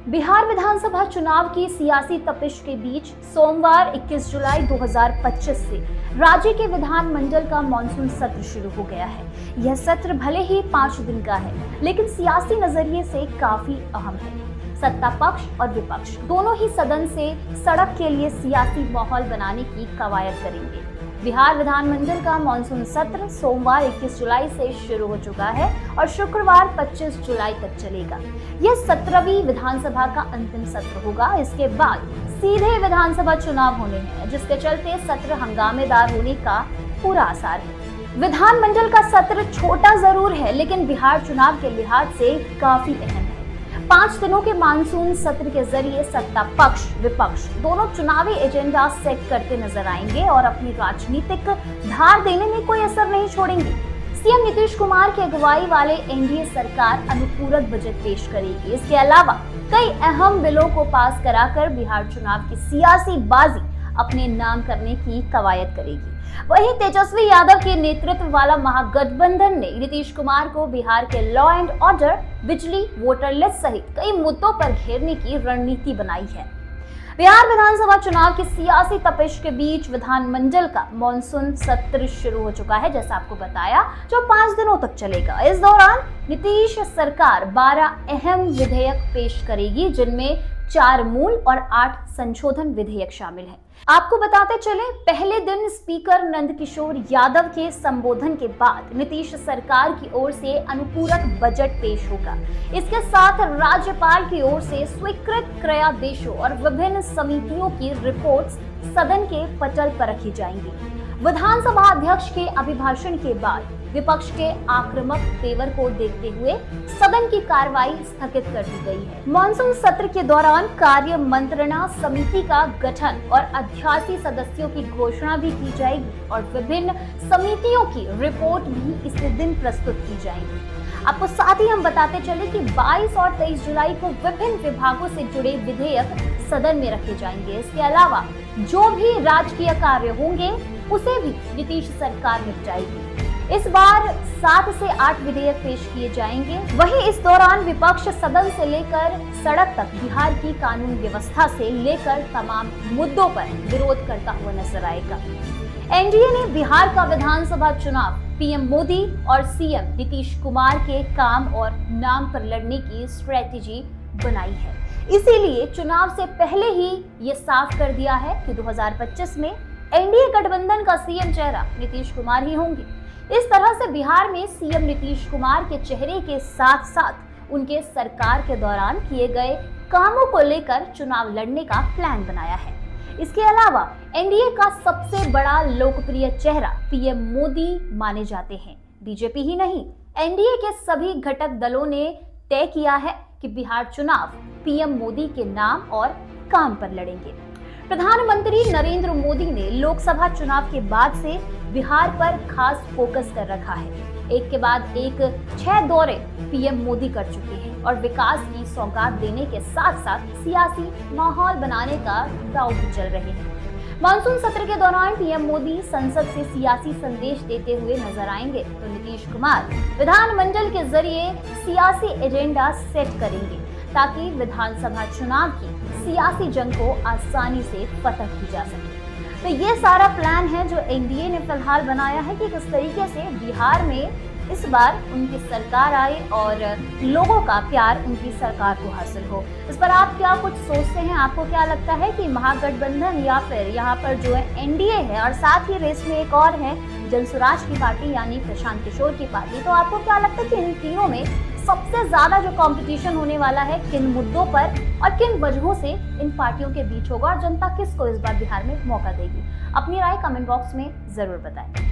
बिहार विधानसभा चुनाव की सियासी तपिश के बीच सोमवार 21 जुलाई 2025 से राज्य के विधानमंडल का मॉनसून सत्र शुरू हो गया है। यह सत्र भले ही 5 दिन का है, लेकिन सियासी नजरिए से काफी अहम है। सत्ता पक्ष और विपक्ष दोनों ही सदन से सड़क के लिए सियासी माहौल बनाने की कवायद करेंगे। बिहार विधानमंडल का मॉनसून सत्र सोमवार 21 जुलाई से शुरू हो चुका है और शुक्रवार 25 जुलाई तक चलेगा। यह 17वीं विधानसभा का अंतिम सत्र होगा। इसके बाद सीधे विधानसभा चुनाव होने हैं, जिसके चलते सत्र हंगामेदार होने का पूरा आसार है। विधानमंडल का सत्र छोटा जरूर है, लेकिन बिहार चुनाव के लिहाज से काफी अहम है। 5 दिनों के मानसून सत्र के जरिए सत्ता पक्ष विपक्ष दोनों चुनावी एजेंडा सेट करते नजर आएंगे और अपनी राजनीतिक धार देने में कोई असर नहीं छोड़ेंगे। सीएम नीतीश कुमार की अगुवाई वाले एनडीए सरकार अनुपूरक बजट पेश करेगी। इसके अलावा कई अहम बिलों को पास कराकर बिहार चुनाव की सियासी बाजी अपने नाम करने की कवायद करेगी। वहीं तेजस्वी यादव के नेतृत्व वाला महागठबंधन ने नीतीश कुमार को बिहार के लॉ एंड ऑर्डर, बिजली, वोटर लिस्ट सहित कई मुद्दों पर घेरने की रणनीति बनाई है। बिहार विधानसभा चुनाव की सियासी तपिश के बीच विधानमंडल का मॉनसून सत्र शुरू हो चुका है, जैसा आपको बताया, जो 5 दिनों तक चलेगा। इस दौरान नीतीश सरकार 12 अहम विधेयक पेश करेगी, जिनमें 4 मूल और 8 संशोधन विधेयक शामिल हैं। आपको बताते चले, पहले दिन स्पीकर नंदकिशोर यादव के संबोधन के बाद नीतीश सरकार की ओर से अनुपूरक बजट पेश होगा। इसके साथ राज्यपाल की ओर से स्वीकृत क्रयादेशों और विभिन्न समितियों की रिपोर्ट्स सदन के पटल पर रखी जाएंगी। विधानसभा अध्यक्ष के अभिभाषण के बाद विपक्ष के आक्रामक तेवर को देखते हुए सदन की कार्रवाई स्थगित कर दी गई है। मॉनसून सत्र के दौरान कार्य मंत्रणा समिति का गठन और 88 सदस्यों की घोषणा भी की जाएगी और विभिन्न समितियों की रिपोर्ट भी इसी दिन प्रस्तुत की जाएगी। आपको साथ ही हम बताते चले कि 22 और 23 जुलाई को विभिन्न विभागों से जुड़े विधेयक सदन में रखे जाएंगे। इसके अलावा जो भी राजकीय कार्य होंगे उसे भी नीतीश सरकार निपटाएगी। इस बार 7 से 8 विधेयक पेश किए जाएंगे। वहीं इस दौरान विपक्ष सदन से लेकर सड़क तक बिहार की कानून व्यवस्था से लेकर तमाम मुद्दों पर विरोध करता हुआ नजर आएगा। एनडीए ने बिहार का विधानसभा चुनाव पीएम मोदी और सीएम नीतीश कुमार के काम और नाम पर लड़ने की स्ट्रेटेजी बनाई है। इसीलिए चुनाव से पहले ही ये साफ कर दिया है कि 2025 में एनडीए गठबंधन का सीएम चेहरा नीतीश कुमार ही होंगे। इस तरह से बिहार में सीएम नीतीश कुमार के चेहरे के साथ साथ उनके सरकार के दौरान किए गए कामों को लेकर चुनाव लड़ने का प्लान बनाया है। इसके अलावा एनडीए का सबसे बड़ा लोकप्रिय चेहरा पीएम मोदी माने जाते हैं। बीजेपी ही नहीं, एनडीए के सभी घटक दलों ने तय किया है कि बिहार चुनाव पीएम मोदी के नाम और काम पर लड़ेंगे। प्रधानमंत्री नरेंद्र मोदी ने लोकसभा चुनाव के बाद से बिहार पर खास फोकस कर रखा है। एक के बाद एक 6 दौरे पीएम मोदी कर चुके हैं और विकास की सौगात देने के साथ साथ सियासी माहौल बनाने का दांव भी चल रहे हैं। मानसून सत्र के दौरान पीएम मोदी संसद से सियासी संदेश देते हुए नजर आएंगे, तो नीतीश कुमार विधानमंडल के जरिए सियासी एजेंडा सेट करेंगे ताकि विधानसभा चुनाव की सियासी जंग को आसानी से फतह की जा सके। तो ये सारा प्लान है जो एनडीए ने फिलहाल बनाया है कि किस तरीके से बिहार में इस बार उनकी सरकार आए और लोगों का प्यार उनकी सरकार को हासिल हो। इस पर आप क्या कुछ सोचते हैं? आपको क्या लगता है कि महागठबंधन या फिर यहाँ पर जो है एनडीए है और साथ ही रेस में एक और है जनसुराज की पार्टी यानी प्रशांत किशोर की पार्टी, तो आपको क्या लगता है कि इन तीनों में सबसे ज्यादा जो कंपटीशन होने वाला है किन मुद्दों पर और किन वजहों से इन पार्टियों के बीच होगा और जनता किसको इस बार बिहार में मौका देगी? अपनी राय कमेंट बॉक्स में जरूर बताएं।